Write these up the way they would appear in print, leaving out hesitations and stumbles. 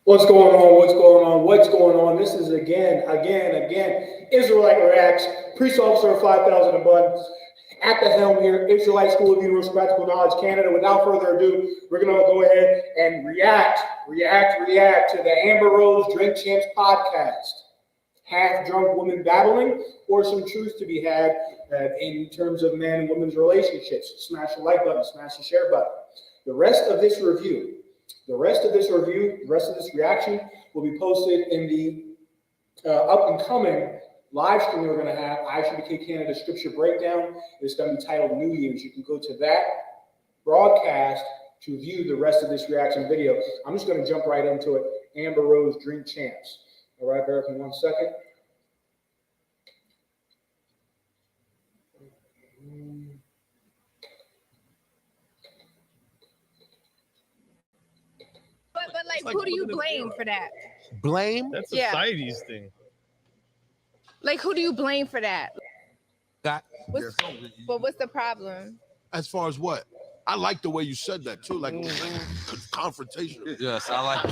What's going on? What's going on? What's going on? This is again. Israelite Reacts, Police Officer of 5,000 and Bun. At the helm here, Israelite School of Universal Practical Knowledge, Canada. Without further ado, we're going to go ahead and react to the Amber Rose Drink Champs podcast. Half-drunk women battling, or some truth to be had in terms of man and women's relationships. Smash the like button, smash the share button. The rest of this reaction will be posted in the up and coming live stream we're going to have, I.S.U.P.K Canada Scripture Breakdown. It's going to be titled New Year's. You can go to that broadcast to view the rest of this reaction video. I'm just going to jump right into it. Amber Rose Drink Champs. All right, bear with me 1 second. But like, who do you blame for that? Blame? That's a society's thing. Like, who do you blame for that? But what's the problem? as far as what? I like the way you said that too, like confrontation. Yes, I like it.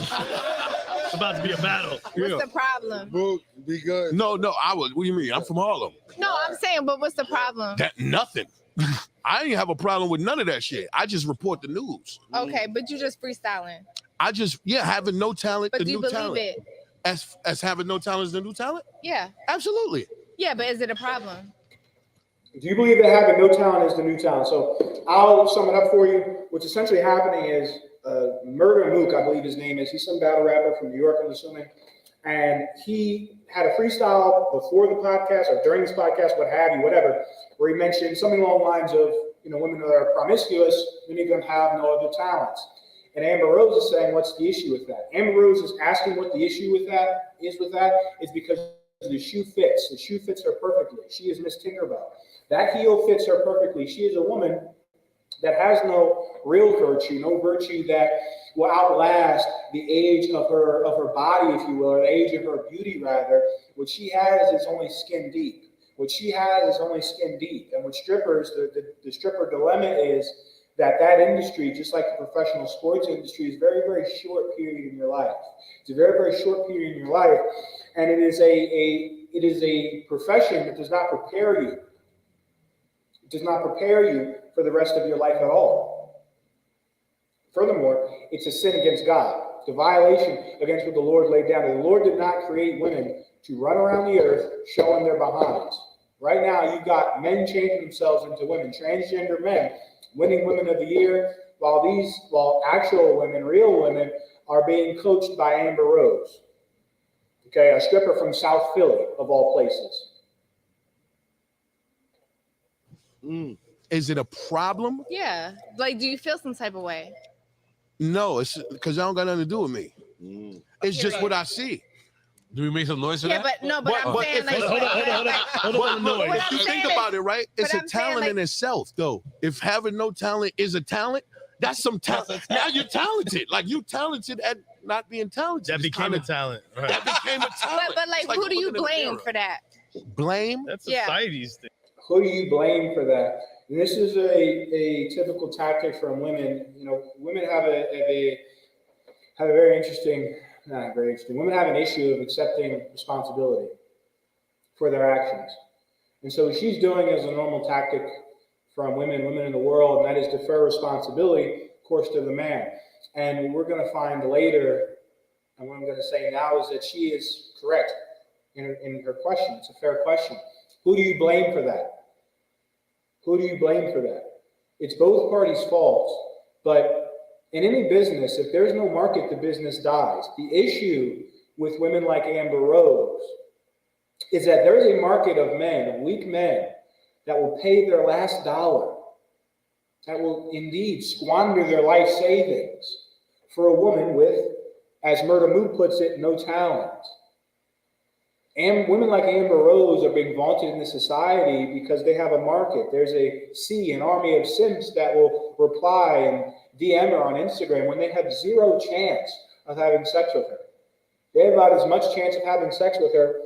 It's about to be a battle. What's the problem? Bro, be good. No, I would. What do you mean? I'm from Harlem. No, I'm saying, but what's the problem? That nothing. I ain't have a problem with none of that shit. I just report the news. Okay, but you just freestyling. I just having no talent. But the do you new believe talent. it? As having no talent is the new talent? Yeah. Absolutely. Yeah, but is it a problem? Do you believe that having no talent is the new talent? So I'll sum it up for you. What's essentially happening is Murder Mook, I believe his name is. He's some battle rapper from New York, I'm assuming. And he had a freestyle before the podcast or during this podcast, what have you, whatever, where he mentioned something along the lines of, women that are promiscuous, many of them have no other talents. And Amber Rose is saying, what's the issue with that? Amber Rose is asking what the issue with that is because the shoe fits. The shoe fits her perfectly. She is Miss Tinkerbell. That heel fits her perfectly. She is a woman that has no real virtue, no virtue that will outlast the age of her body, if you will, or the age of her beauty, rather. What she has is only skin deep. And with strippers, the stripper dilemma is that industry, just like the professional sports industry, is very, very short period in your life. It's a very, very short period in your life, and it is a profession that does not prepare you. It does not prepare you for the rest of your life at all. Furthermore, it's a sin against God. It's a violation against what the Lord laid down. The Lord did not create women to run around the earth showing their behinds. Right now, you've got men changing themselves into women, transgender men, winning Women of the Year, while actual women, real women, are being coached by Amber Rose. Okay, a stripper from South Philly, of all places. Is it a problem? Yeah. Like, do you feel some type of way? No, it's because I don't got nothing to do with me. It's just what I see. Do we make some noise for Yeah, that? but I'm saying, like, Hold on. If you think about it, right? It's a talent in itself, though. If having no talent is a talent, that's some talent. Now you're talented. Like, you talented at not being talented. That became a talent. Right. That became a talent. but like, who do you blame for that? Blame? That's society's thing. Who do you blame for that? And this is a typical tactic from women. Women have a very interesting, not very interesting. Women have an issue of accepting responsibility for their actions. And so what she's doing is a normal tactic from women in the world, and that is defer responsibility, of course, to the man. And we're going to find later, and what I'm going to say now is that she is correct in her question. It's a fair question. Who do you blame for that? Who do you blame for that? It's both parties' faults, but in any business, if there's no market, the business dies. The issue with women like Amber Rose is that there is a market of men, weak men, that will pay their last dollar, that will indeed squander their life savings for a woman with, as Murder Mook puts it, no talent. And women like Amber Rose are being vaunted in the society because they have a market. There's an army of simps that will reply and DM her on Instagram when they have zero chance of having sex with her. They have about as much chance of having sex with her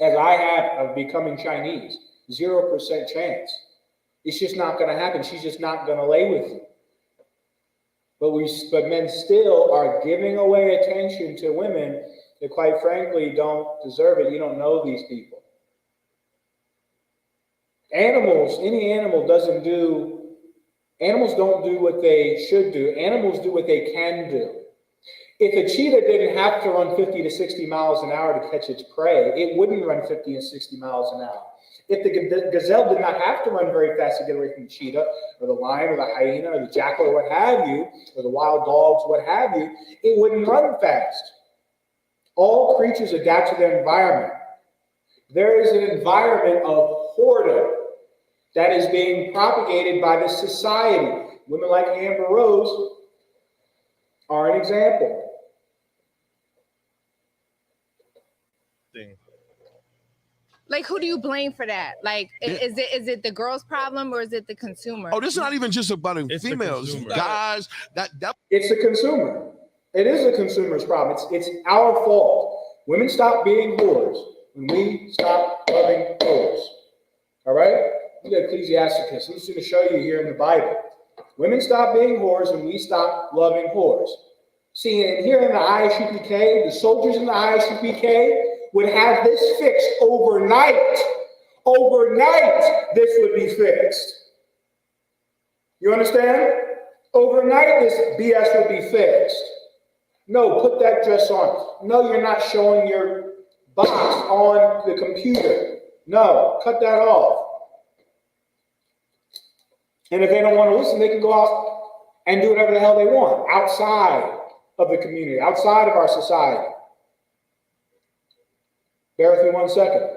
as I have of becoming Chinese. 0% chance. It's just not going to happen. She's just not going to lay with you. But men still are giving away attention to women that, quite frankly, don't deserve it. You don't know these people. Any animal doesn't do. Animals don't do what they should do. Animals do what they can do. If a cheetah didn't have to run 50 to 60 miles an hour to catch its prey, it wouldn't run 50 and 60 miles an hour. If the gazelle did not have to run very fast to get away from the cheetah, or the lion, or the hyena, or the jackal, or what have you, or the wild dogs, what have you, it wouldn't run fast. All creatures adapt to their environment. There is an environment of whoredom that is being propagated by this society. Women like Amber Rose are an example. Like, who do you blame for that? Like, is it the girl's problem or is it the consumer? Oh, this is not even just about females, guys. That It's the consumer. It is the consumer's problem. It's our fault. Women stop being whores when we stop loving whores. All right? Look at Ecclesiasticus. I'm just going to show you here in the Bible. Women stop being whores when we stop loving whores. See, and here in the I.S.U.P.K, the soldiers in the I.S.U.P.K would have this fixed overnight. Overnight, this would be fixed. You understand? Overnight, this BS would be fixed. No, put that dress on. No, you're not showing your box on the computer. No, cut that off. And if they don't want to listen, they can go out and do whatever the hell they want outside of the community, outside of our society. Bear with me 1 second.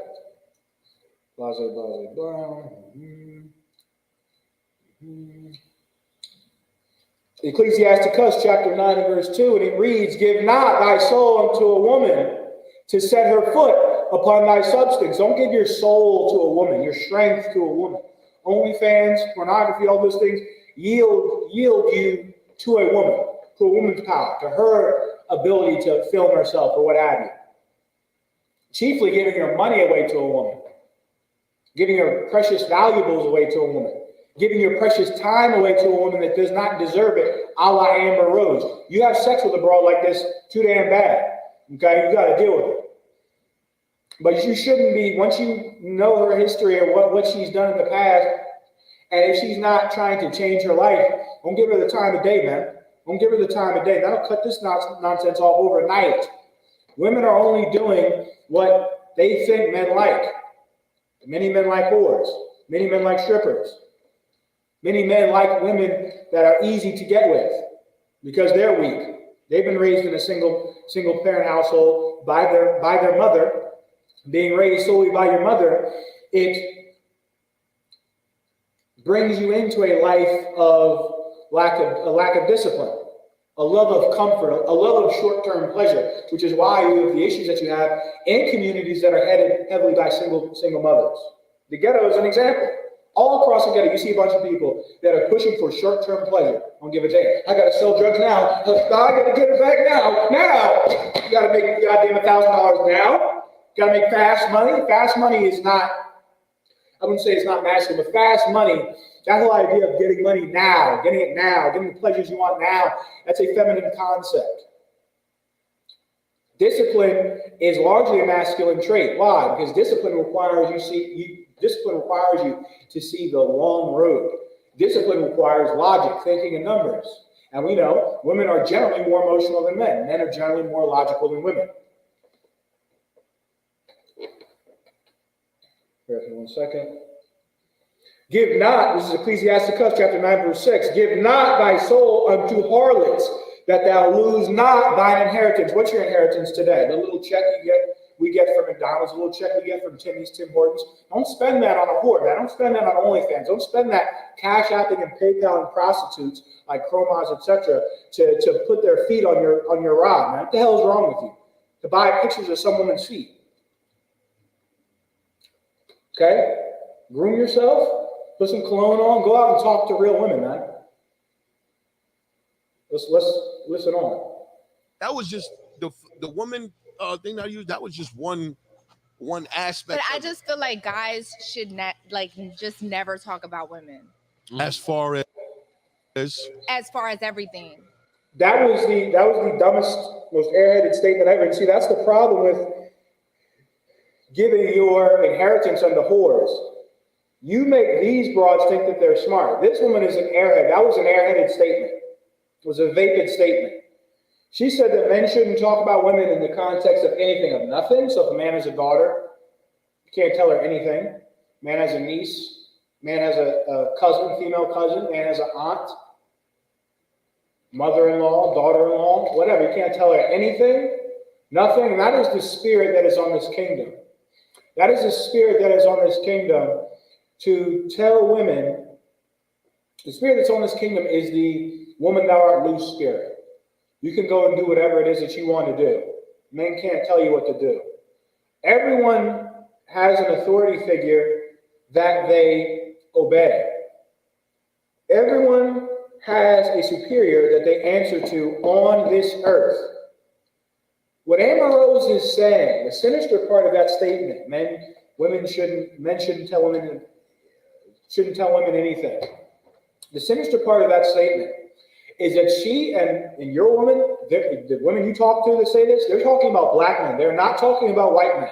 Ecclesiasticus chapter 9 and verse 2, and it reads, "Give not thy soul unto a woman to set her foot upon thy substance." Don't give your soul to a woman, your strength to a woman. OnlyFans, pornography, all those things yield you to a woman's power, to her ability to film herself or what have you. Chiefly giving your money away to a woman, giving your precious valuables away to a woman, giving your precious time away to a woman that does not deserve it, a la Amber Rose. You have sex with a broad like this, too damn bad. Okay, you got to deal with it. But you shouldn't be, once you know her history or what she's done in the past, and if she's not trying to change her life, don't give her the time of day, man. Don't give her the time of day. That'll cut this nonsense off overnight. Women are only doing what they think men like. Many men like whores. Many men like strippers. Many men like women that are easy to get with because they're weak. They've been raised in a single parent household by their mother. Being raised solely by your mother, it brings you into a life of lack of discipline. A love of comfort, a love of short-term pleasure, which is why you have the issues that you have in communities that are headed heavily by single mothers. The ghetto is an example. All across the ghetto, you see a bunch of people that are pushing for short-term pleasure. Don't give a damn. I got to sell drugs now. I got to get it back now. Now. You got to make goddamn $1,000 now. Got to make fast money. Fast money is not, I wouldn't say it's not masculine, but fast money, that whole idea of getting money now, getting it now, getting the pleasures you want now, that's a feminine concept. Discipline is largely a masculine trait. Why? Because discipline requires you to see the long road. Discipline requires logic, thinking, and numbers. And we know women are generally more emotional than men. Men are generally more logical than women. Bear with me 1 second. Give not, this is Ecclesiasticus chapter 9, verse 6, "Give not thy soul unto harlots, that thou lose not thine inheritance." What's your inheritance today? The little check we get from McDonald's, the little check we get from Tim Hortons. Don't spend that on a whore, man. Don't spend that on OnlyFans. Don't spend that cash apping and PayPal and prostitutes like Chromos, etc., to put their feet on your rod, man. What the hell is wrong with you? To buy pictures of some woman's feet. Okay? Groom yourself. Put some cologne on. Go out and talk to real women, man. Let's listen on. That was just the woman thing that I used. That was just one aspect. But I just feel like guys should just never talk about women. As far as everything. That was the dumbest, most airheaded statement ever. And see, that's the problem with giving your inheritance unto whores. You make these broads think that they're smart. This woman is an airhead. That was an airheaded statement. It was a vapid statement. She said that men shouldn't talk about women in the context of anything, of nothing. So if a man has a daughter, you can't tell her anything. Man has a niece. Man has a cousin, female cousin. Man has an aunt, mother-in-law, daughter-in-law, whatever. You can't tell her anything, nothing. And that is the spirit that is on this kingdom. That is the spirit that is on this kingdom to tell women. The spirit that's on this kingdom is the woman thou art loose spirit. You can go and do whatever it is that you want to do. Men can't tell you what to do. Everyone has an authority figure that they obey. Everyone has a superior that they answer to on this earth. What Amber Rose is saying, the sinister part of that statement, men shouldn't tell women anything. The sinister part of that statement is that she and your woman, the women you talk to that say this, they're talking about black men. They're not talking about white men.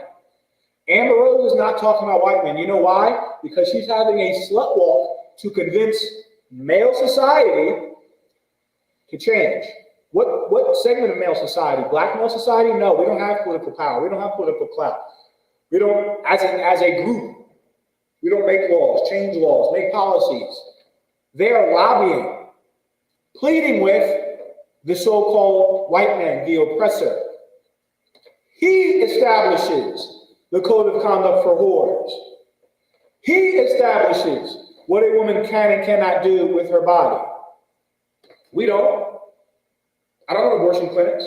Amber Rose is not talking about white men. You know why? Because she's having a slut walk to convince male society to change. What segment of male society? Black male society? No, we don't have political power. We don't have political clout. We don't, as a group, we don't make laws, change laws, make policies. They are lobbying, pleading with the so-called white man, the oppressor. He establishes the code of conduct for whores. He establishes what a woman can and cannot do with her body. We don't. I don't have abortion clinics.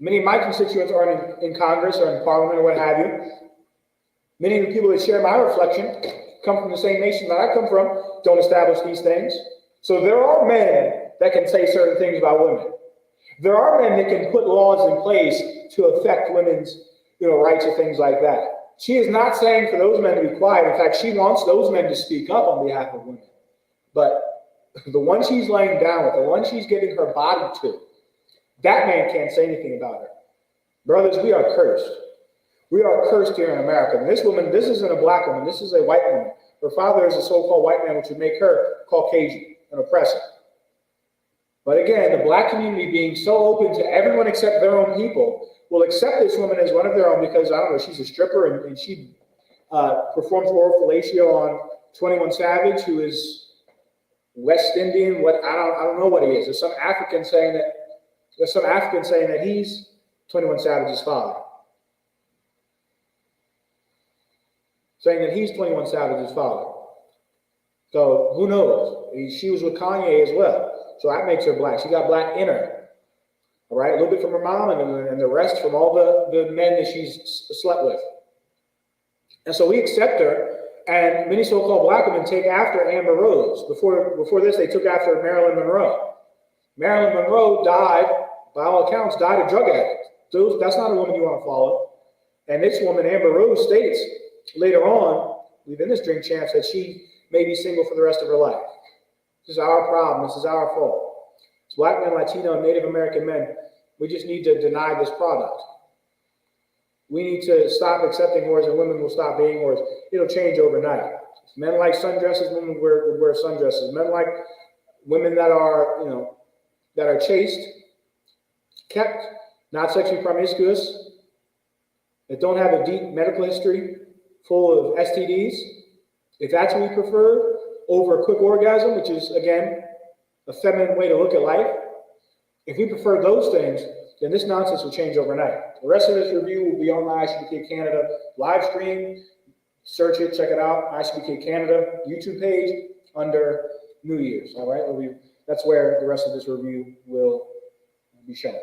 Many of my constituents aren't in Congress or in Parliament or what have you. Many of the people that share my reflection come from the same nation that I come from, don't establish these things. So there are men that can say certain things about women. There are men that can put laws in place to affect women's rights or things like that. She is not saying for those men to be quiet. In fact, she wants those men to speak up on behalf of women. But the one she's laying down with, the one she's giving her body to, that man can't say anything about her. Brothers, we are cursed. We are cursed here in America. And this woman, this isn't a black woman. This is a white woman. Her father is a so-called white man, which would make her Caucasian, an oppressor. But again, the black community being so open to everyone except their own people will accept this woman as one of their own because, I don't know, she's a stripper and she performs oral fellatio on 21 Savage, who is West Indian. I don't know what he is. There's some African saying that he's 21 Savage's father. Saying that he's 21 Savage's father. So who knows? She was with Kanye as well. So that makes her black. She got black in her. All right, a little bit from her mom and the rest from all the men that she's slept with. And so we accept her, and many so-called black women take after Amber Rose. Before this, they took after Marilyn Monroe. Marilyn Monroe died, by all accounts, died a drug addict. That's not a woman you want to follow. And this woman, Amber Rose, states later on, within this Drink Champs, that she may be single for the rest of her life. This is our problem. This is our fault. As black men, Latino, and Native American men, we just need to deny this product. We need to stop accepting whores, and women will stop being whores. It'll change overnight. If men like sundresses, women would wear sundresses. Men like women that are, that are chaste, kept, not sexually promiscuous, that don't have a deep medical history full of STDs. If that's what we prefer over a quick orgasm, which is, again, a feminine way to look at life, if we prefer those things, then this nonsense will change overnight. The rest of this review will be on the I.S.U.P.K Canada live stream. Search it, check it out. I.S.U.P.K Canada YouTube page under New Year's. All right, that's where the rest of this review will be shown.